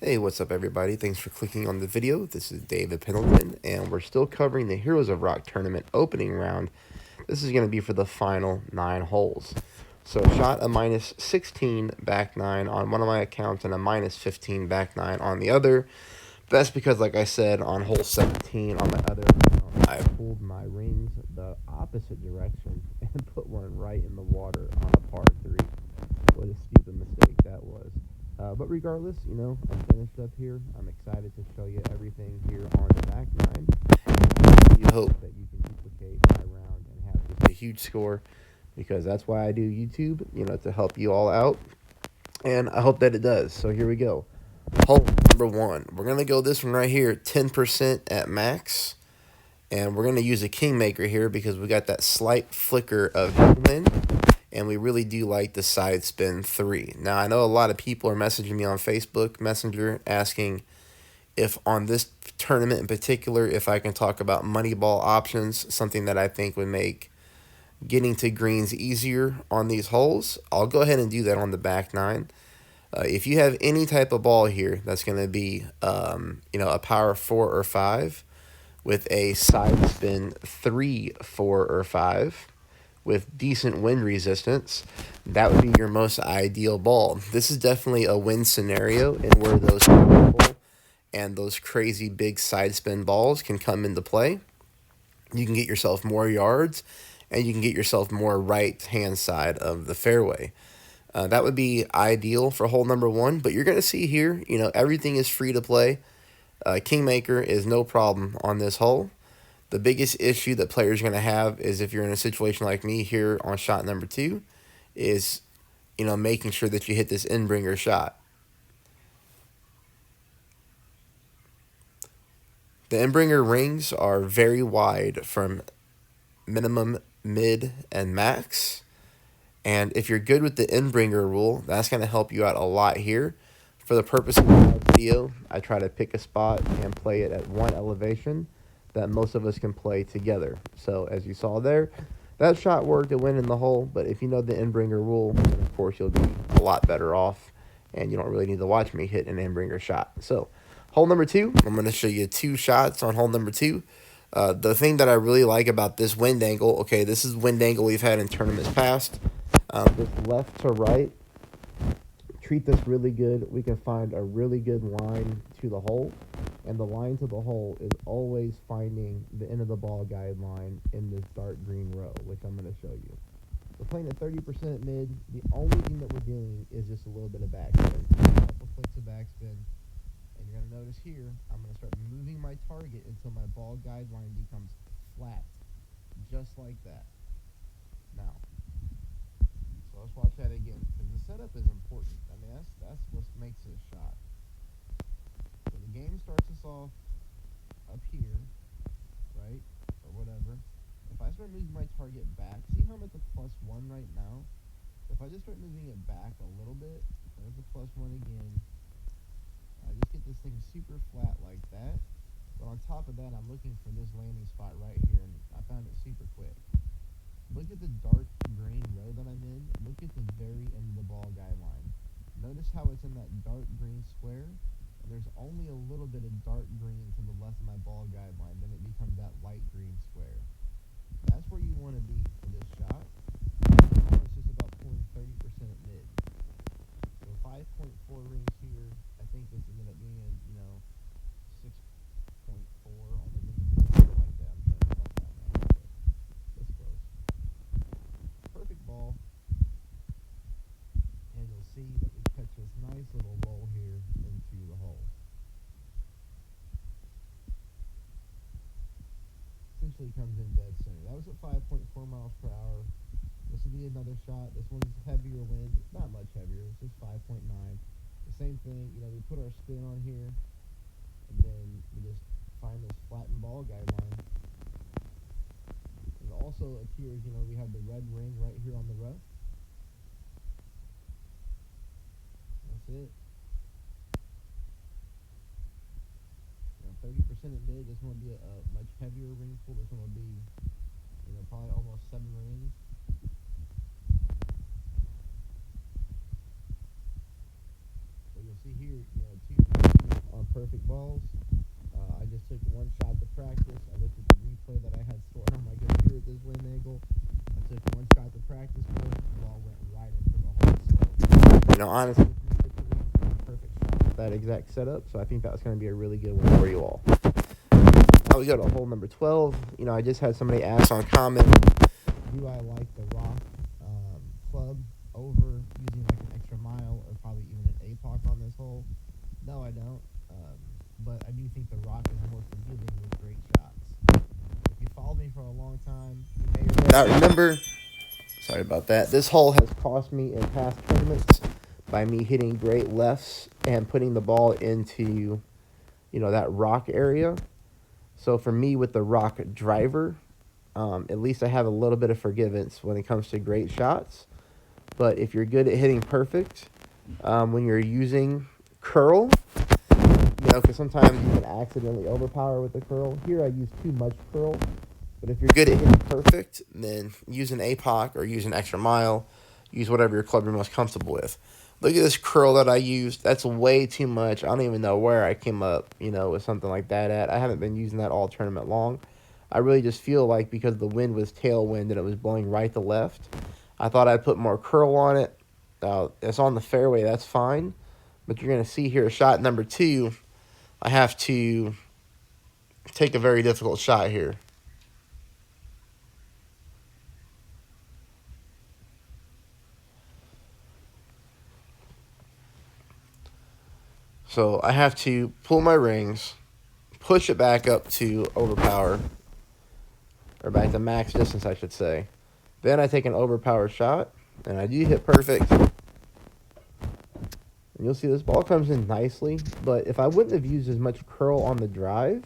Hey, what's up, everybody? Thanks for clicking on the video. This is David Pendleton, and we're still covering the Heroes of Rock tournament opening round. This is going to be for the final 9 holes. So, shot a minus 16 back 9 on one of my accounts and a minus 15 back 9 on the other. That's because, like I said, on hole 17 on my other account, I pulled my rings the opposite direction and put one right in the water on a par 3. What a stupid mistake that was. But regardless, I'm finished up here. I'm excited to show you everything here on the back 9. And you hope that you can duplicate my round and have just a huge score, because that's why I do YouTube, to help you all out. And I hope that it does. So here we go. Hole number 1. We're going to go this one right here, 10% at max. And we're going to use a Kingmaker here because we got that slight flicker of wind. And we really do like the side spin 3. Now, I know a lot of people are messaging me on Facebook Messenger asking if on this tournament in particular, if I can talk about money ball options, something that I think would make getting to greens easier on these holes. I'll go ahead and do that on the back 9. If you have any type of ball here that's going to be, a power 4 or 5 with a side spin 3, 4, or 5, with decent wind resistance, that would be your most ideal ball. This is definitely a win scenario, and where those powerful and those crazy big side spin balls can come into play. You can get yourself more yards, and you can get yourself more right hand side of the fairway. That would be ideal for hole number 1, but you're going to see here, everything is free to play. Kingmaker is no problem on this hole. The biggest issue that players are going to have is if you're in a situation like me here on shot number 2 is, making sure that you hit this in-bringer shot. The in-bringer rings are very wide from minimum, mid, and max. And if you're good with the in-bringer rule, that's going to help you out a lot here. For the purpose of my video, I try to pick a spot and play it at one elevation that most of us can play together. So as you saw there, that shot worked to win in the hole, but if you know the in-bringer rule, then of course you'll be a lot better off, and you don't really need to watch me hit an in-bringer shot. So hole number 2, I'm going to show you 2 shots on hole number 2. The thing that I really like about this wind angle, okay, this is wind angle we've had in tournaments past. This left to right, treat this really good. We can find a really good line to the hole, and the line to the hole is always finding the end of the ball guideline in this dark green row, which I'm going to show you. We're playing at 30% mid. The only thing that we're doing is just a little bit of backspin, a couple flicks of backspin, and you're going to notice here, I'm going to start moving my target until my ball guideline becomes flat, just like that. Now, so let's watch that again, because the setup is important. I mean, that's what makes this shot. So the game starts us off up here, right, or whatever. If I start moving my target back, see how I'm at the +1 right now? If I just start moving it back a little bit, there's the +1 again. I just get this thing super flat like that. But on top of that, I'm looking for this landing spot right here, and I found it super quick. Look at the dark green row that I'm in. Look at the very end of the ball guideline. Notice how it's in that dark green square, and there's only a little bit of dark green to the left of my ball guideline. Then it becomes that light green square. That's where you want to be for this shot. Now it's just about pulling 30% at mid. So 5.4 rings here. I think this ended up being, 6.4 on the ring. Something like that. I'm trying to talk about that, but it's close. Perfect ball. And you'll see that we catch this nice little roll here into the hole. Essentially comes in dead center. That was at 5.4 miles per hour. This will be another shot. This one's heavier wind. Not much heavier. It's just 5.9. The same thing, we put our spin on here, and then we just find this flattened ball guideline. And it also appears, we have the red ring right here on the rough. That's it. 30% at mid. This one will be a much heavier ring pull. This one will be, probably almost 7 rings. So you'll see here, 2 perfect balls. I just took one shot to practice. I looked at the replay that I had stored on my computer at this wind angle. I took one shot to practice mode. The ball went right into the hole. So, honestly, perfect shot with that exact setup. So I think that's going to be a really good one for you all. Now we go to hole number 12. I just had somebody ask on comment, do I like the rock club over using like an extra mile or probably even an APOC on this hole? No, I don't. But I do think the rock is more forgiving with great shots. If you followed me for a long time, you may or may not remember. Sorry about that. This hole has cost me in past tournaments by me hitting great lefts and putting the ball into, that rock area. So for me, with the rock driver, at least I have a little bit of forgiveness when it comes to great shots. But if you're good at hitting perfect, when you're using curl, because sometimes you can accidentally overpower with the curl. Here I use too much curl. But if you're good at hitting perfect, then use an APOC or use an extra mile. Use whatever your club you're most comfortable with. Look at this curl that I used. That's way too much. I don't even know where I came up, with something like that at. I haven't been using that all tournament long. I really just feel like because the wind was tailwind and it was blowing right to left, I thought I'd put more curl on it. It's on the fairway. That's fine. But you're going to see here, shot number 2, I have to take a very difficult shot here. So I have to pull my rings, push it back up to overpower, or back to max distance, I should say. Then I take an overpower shot, and I do hit perfect. And you'll see this ball comes in nicely, but if I wouldn't have used as much curl on the drive,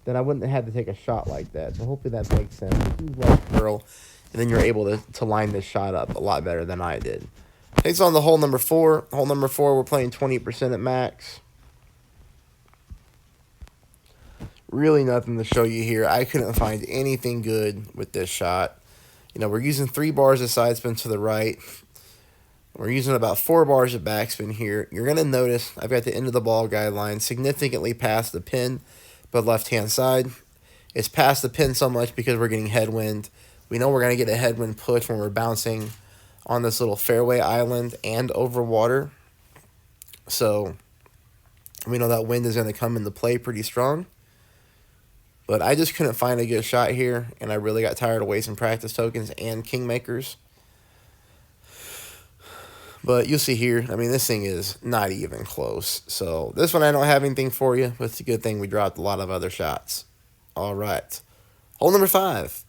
then I wouldn't have had to take a shot like that. So hopefully that makes sense. Use less curl, and then you're able to line this shot up a lot better than I did. Takes on the hole number 4. Hole number 4, we're playing 20% at max. Really nothing to show you here. I couldn't find anything good with this shot. We're using 3 bars of side spin to the right. We're using about 4 bars of backspin here. You're going to notice I've got the end of the ball guideline significantly past the pin, but left-hand side. It's past the pin so much because we're getting headwind. We know we're going to get a headwind push when we're bouncing on this little fairway island and over water. So we know that wind is going to come into play pretty strong. But I just couldn't find a good shot here, and I really got tired of wasting practice tokens and kingmakers. But you'll see here, this thing is not even close. So this one I don't have anything for you, but it's a good thing we dropped a lot of other shots. All right. Hole number 5.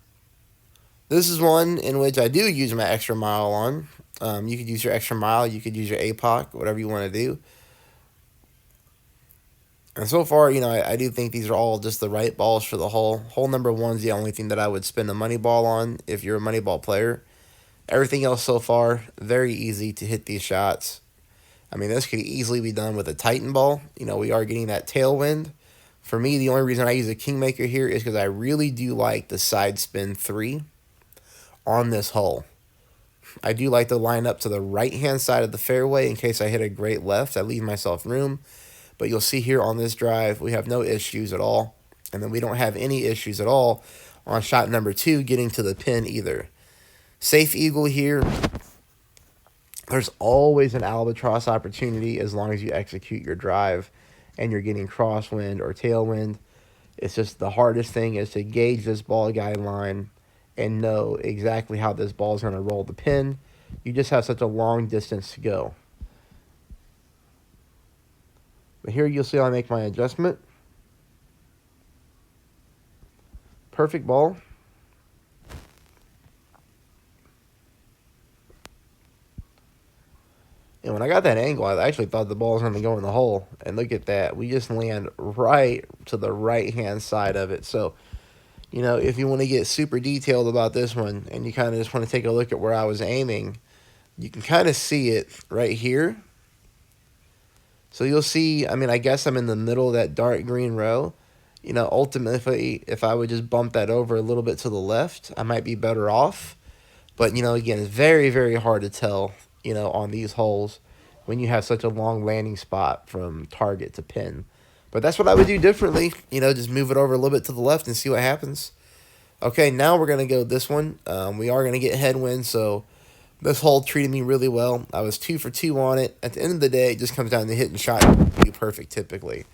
This is one in which I do use my extra mile on. You could use your extra mile. You could use your APOC, whatever you want to do. And so far, I do think these are all just the right balls for the hole. Hole number 1 is the only thing that I would spend a money ball on if you're a money ball player. Everything else so far, very easy to hit these shots. This could easily be done with a Titan ball. We are getting that tailwind. For me, the only reason I use a Kingmaker here is because I really do like the side spin 3 on this hole. I do like to line up to the right-hand side of the fairway in case I hit a great left. I leave myself room. But you'll see here on this drive, we have no issues at all. And then we don't have any issues at all on shot number 2 getting to the pin either. Safe eagle here. There's always an albatross opportunity as long as you execute your drive and you're getting crosswind or tailwind. It's just the hardest thing is to gauge this ball guideline and know exactly how this ball is going to roll the pin. You just have such a long distance to go. But here you'll see I make my adjustment. Perfect ball. And when I got that angle, I actually thought the ball was going to go in the hole. And look at that. We just land right to the right-hand side of it. So, if you want to get super detailed about this one and you kind of just want to take a look at where I was aiming, you can kind of see it right here. So you'll see, I guess I'm in the middle of that dark green row. Ultimately, if I would just bump that over a little bit to the left, I might be better off. But, again, it's very, very hard to tell, on these holes when you have such a long landing spot from target to pin. But that's what I would do differently. Just move it over a little bit to the left and see what happens. Okay, now we're going to go this one. We are going to get headwind, so this hole treated me really well. I was 2 for 2 on it. At the end of the day, it just comes down to hitting shot be perfect typically.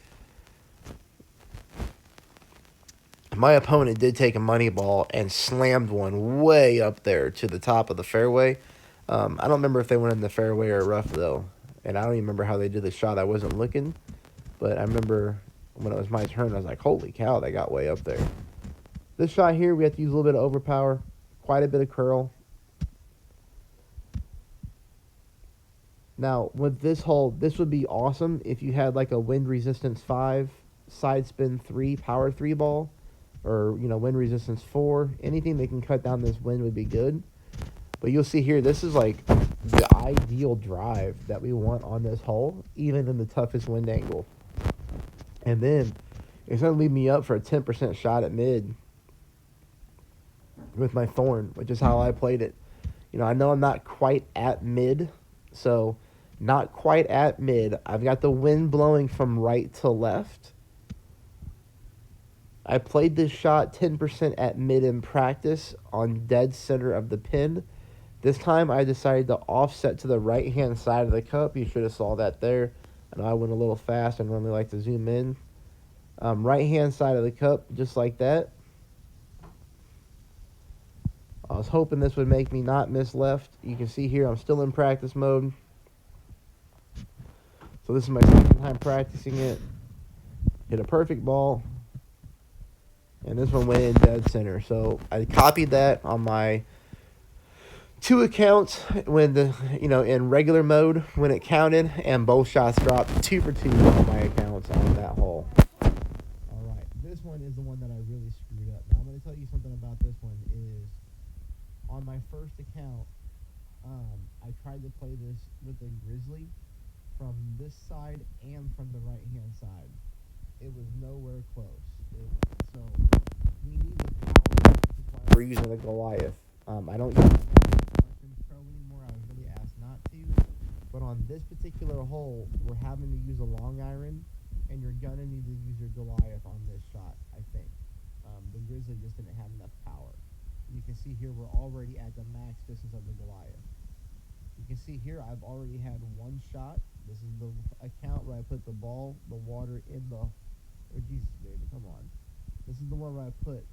My opponent did take a money ball and slammed one way up there to the top of the fairway. I don't remember if they went in the fairway or rough, though. And I don't even remember how they did the shot. I wasn't looking. But I remember when it was my turn, I was like, holy cow, they got way up there. This shot here, we have to use a little bit of overpower. Quite a bit of curl. Now, with this hole, this would be awesome if you had like a wind resistance 5, side spin 3, power 3 ball. Or, wind resistance 4. Anything that can cut down this wind would be good. But you'll see here, this is like the ideal drive that we want on this hole, even in the toughest wind angle. And then it's going to leave me up for a 10% shot at mid with my thorn, which is how I played it. I know I'm not quite at mid, so not quite at mid. I've got the wind blowing from right to left. I played this shot 10% at mid in practice on dead center of the pin. This time I decided to offset to the right-hand side of the cup. You should have saw that there. I know I went a little fast. I normally like to zoom in. Right-hand side of the cup, just like that. I was hoping this would make me not miss left. You can see here I'm still in practice mode. So this is my second time practicing it. Hit a perfect ball. And this one went in dead center. So I copied that on my 2 accounts when in regular mode when it counted, and both shots dropped 2 for 2 on my accounts on that hole. All right, this one is the one that I really screwed up. Now I'm going to tell you something about this one. Is on my first account, I tried to play this with a grizzly from this side and from the right hand side. It was nowhere close. So we need the power. We're using the Goliath. I don't use Pro anymore. I was really asked not to. But on this particular hole, we're having to use a long iron, and you're going to need to use your Goliath on this shot, I think. The Grizzly just didn't have enough power. You can see here we're already at the max distance of the Goliath. You can see here I've already had one shot. This is the account where I put the ball, the water in the... Oh, Jesus, baby, come on. This is the one where I put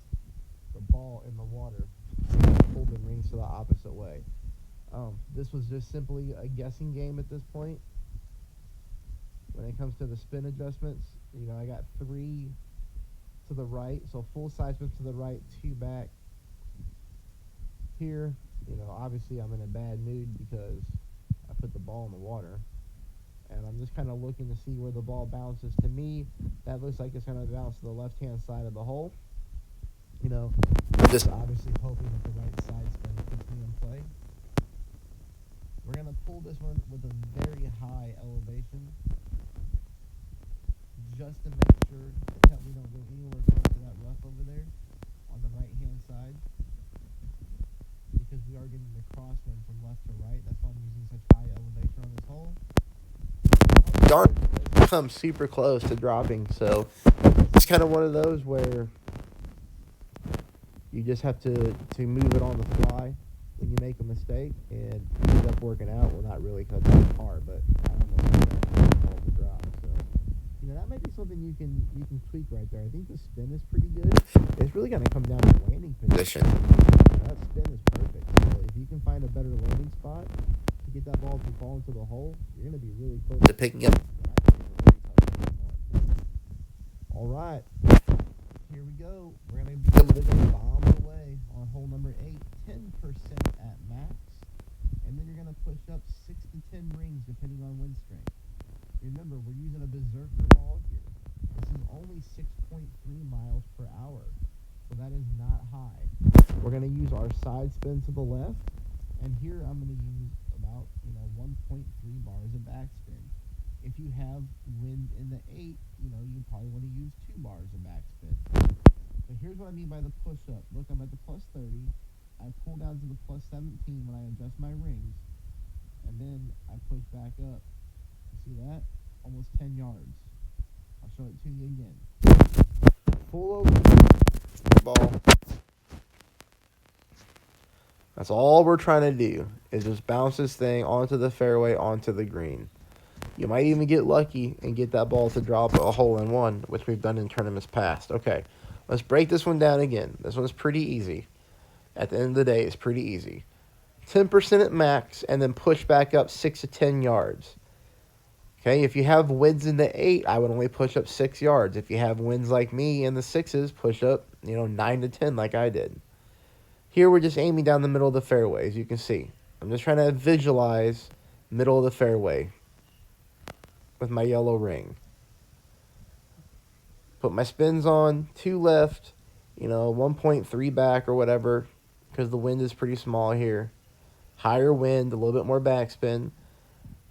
the ball in the water and pulled the rings to the opposite way. This was just simply a guessing game at this point. When it comes to the spin adjustments, I got 3 to the right, so full side spin to the right, 2 back. Here, obviously I'm in a bad mood because I put the ball in the water. And I'm just kind of looking to see where the ball bounces. To me, that looks like it's going to bounce to the left-hand side of the hole. I'm just obviously hoping that the right side spin puts me in play. We're going to pull this one with a very high elevation, just to make sure that we don't go anywhere close to that rough over there on the right-hand side, because we are getting the crosswind from left to right. That's why I'm using such high elevation on this hole. Darn, it's come super close to dropping, so it's kind of one of those where you just have to move it on the fly when you make a mistake, and it ends up working out. Well, not really because it's hard, but I almost all the drop. So that might be something you can tweak right there. I think the spin is pretty good. It's really going to come down to landing position. That spin is perfect. So if you can find a better landing spot to get that ball to fall into the hole, you're going to be really close to picking up. All right, here we go. We're going to be able to go bomb away on hole number 8, 10% at max, and then you're going to push up 6 to 10 rings depending on wind strength. Remember, we're using a berserker ball here. This is only 6.3 miles per hour, so that is not high. We're going to use our side spin to the left, and here I'm going to use about 1.3 bars of backspin. If you have wind in the 8, you probably want to use 2 bars of backspin. But here's what I mean by the push-up. Look, I'm at the plus 30. I pull down to the plus 17 when I adjust my rings, and then I push back up. You see that? Almost 10 yards. I'll show it to you again. Full open ball. That's all we're trying to do, is just bounce this thing onto the fairway, onto the green. You might even get lucky and get that ball to drop a hole-in-one, which we've done in tournaments past. Okay, let's break this one down again. This one's pretty easy. At the end of the day, it's pretty easy. 10% at max, and then push back up 6 to 10 yards. Okay, if you have winds in the 8, I would only push up 6 yards. If you have winds like me in the 6s, push up, 9 to 10 like I did. Here we're just aiming down the middle of the fairway, as you can see. I'm just trying to visualize middle of the fairway with my yellow ring. Put my spins on, 2 left, 1.3 back or whatever, because the wind is pretty small here. Higher wind, a little bit more backspin.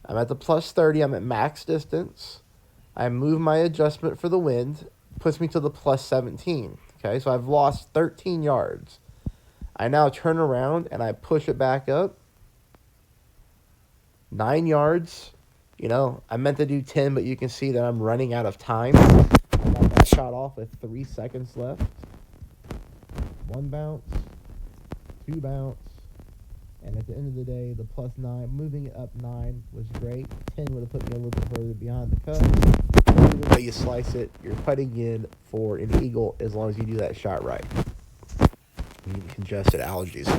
I'm at the plus 30, I'm at max distance. I move my adjustment for the wind, puts me to the plus 17. Okay, so I've lost 13 yards. I now turn around and I push it back up. 9 yards. I meant to do 10, but you can see that I'm running out of time. I got that shot off with 3 seconds left. 1 bounce, 2 bounce, and at the end of the day, the plus 9, moving it up 9 was great. 10 would have put me a little bit further behind the cut. Either way you slice it, you're putting in for an eagle as long as you do that shot right. Congested allergies.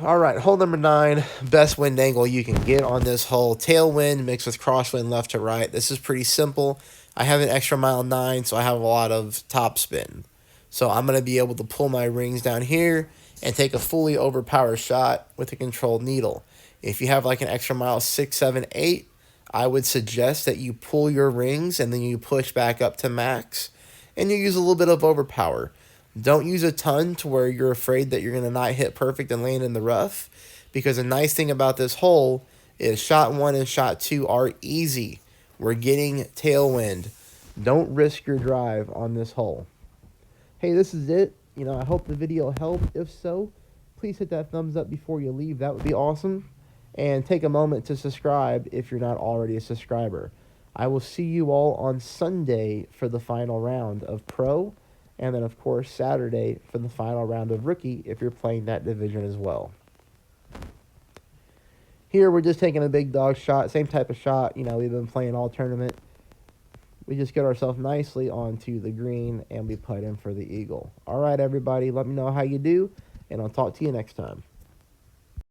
All right, hole number 9, best wind angle you can get on this hole. Tailwind mixed with crosswind left to right. This is pretty simple. I have an extra mile 9, so I have a lot of topspin. So I'm going to be able to pull my rings down here and take a fully overpowered shot with a controlled needle. If you have like an extra mile 6, 7, 8, I would suggest that you pull your rings and then you push back up to max and you use a little bit of overpower. Don't use a ton to where you're afraid that you're going to not hit perfect and land in the rough, because the nice thing about this hole is shot 1 and shot 2 are easy. We're getting tailwind. Don't risk your drive on this hole. Hey, this is it. I hope the video helped. If so, please hit that thumbs up before you leave. That would be awesome. And take a moment to subscribe if you're not already a subscriber. I will see you all on Sunday for the final round of Pro. And then, of course, Saturday for the final round of Rookie if you're playing that division as well. Here, we're just taking a big dog shot. Same type of shot, we've been playing all tournament. We just get ourselves nicely onto the green, and we putt in for the eagle. All right, everybody, let me know how you do, and I'll talk to you next time.